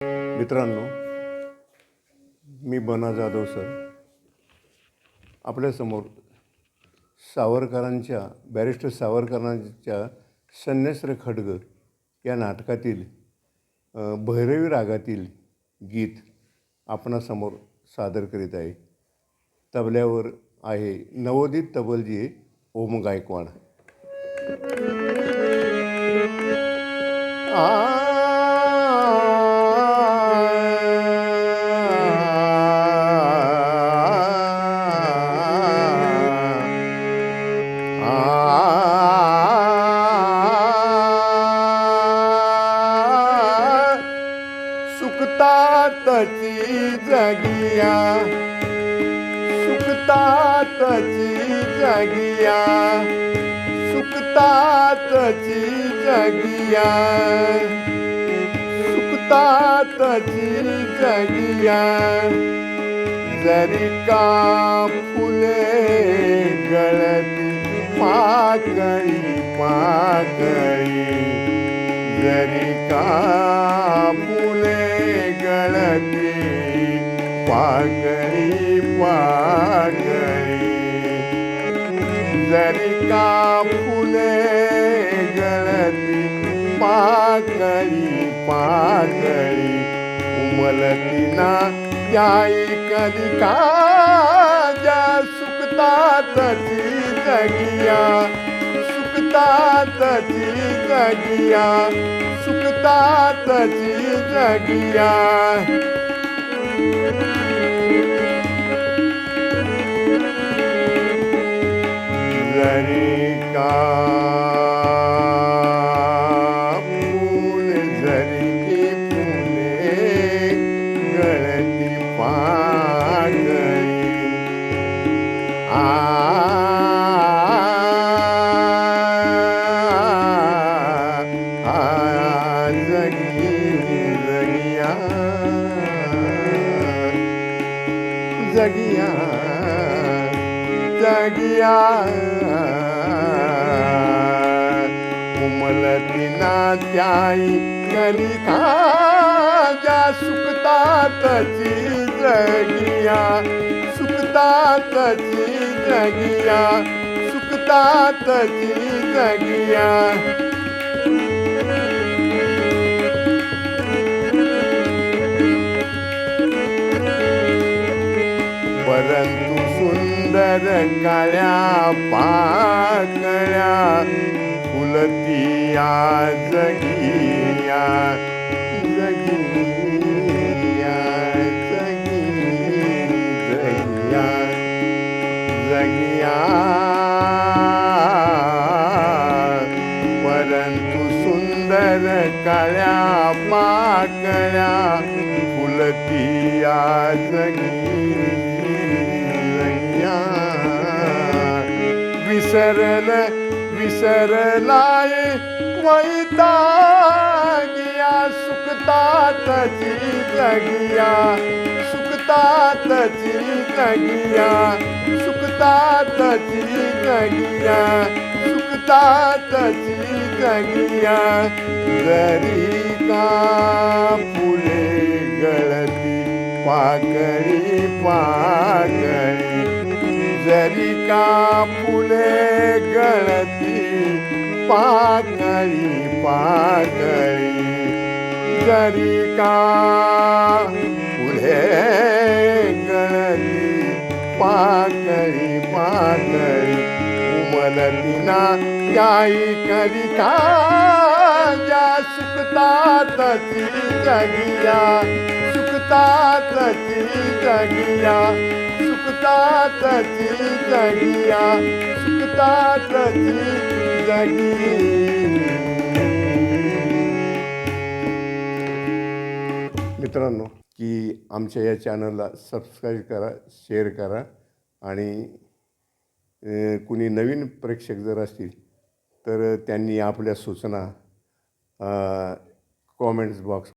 मित्रांनो, मी बना जाधव सर आपल्यासमोर बॅरिस्टर सावरकरांच्या सन्यस्त्र खड्ग या नाटकातील भैरवी रागातील गीत आपणासमोर सादर करीत आहे. तबल्यावर आहे नवोदित तबलजी ओम गायकवाड. सुखतातची जगिया, सुखतातची जगिया, सुखतातची जगिया, सुखतातची जगिया. जरी का फुले गळती पाकळी पाकळी, जरी का फुले गळती पाकळी पाकळी, जरी का फुले गळती पाकळी पाकळी, उमलती ना त्याई कधी काजा. सुखतातची जगिया, सुखतातची जगिया, सुखतातची जगिया. जरी का फुले, जरी की फुले गळती पाकळी, जगिया जगिया जगिया. उमलती ना त्याई कली काजा. सुखतातची जगिया, सुखतातची जगिया, सुखतातची जगिया. परंतु सुंदर काळ्या पाकळ्या फुलती या जगिया, जगिया जगिया जगिया. परंतु सुंदर काळ्या पाकळ्या फुलती या जगिया. विसरलाय वैतागिया. सुखतातची जगिया, सुखतातची जगिया, सुखतातची जगिया, सुखतातची जगिया. जरी का फुले गळती पाकळी पाकळी, जरी का फुले गळती पाकळी पाकळी, जरी का फुले गळती पाकळी पाकळी, उमलती ना त्याई कधी काजा. सुखतातची जगिया, सुखतातची जगिया, सुखतातची जगिया, सुखतातची जगिया. मित्रांनो, की आमच्या या चॅनलला सबस्क्राईब करा, शेअर करा आणि कुणी नवीन प्रेक्षक जर असतील तर त्यांनी आपल्या सूचना कॉमेंट्स बॉक्स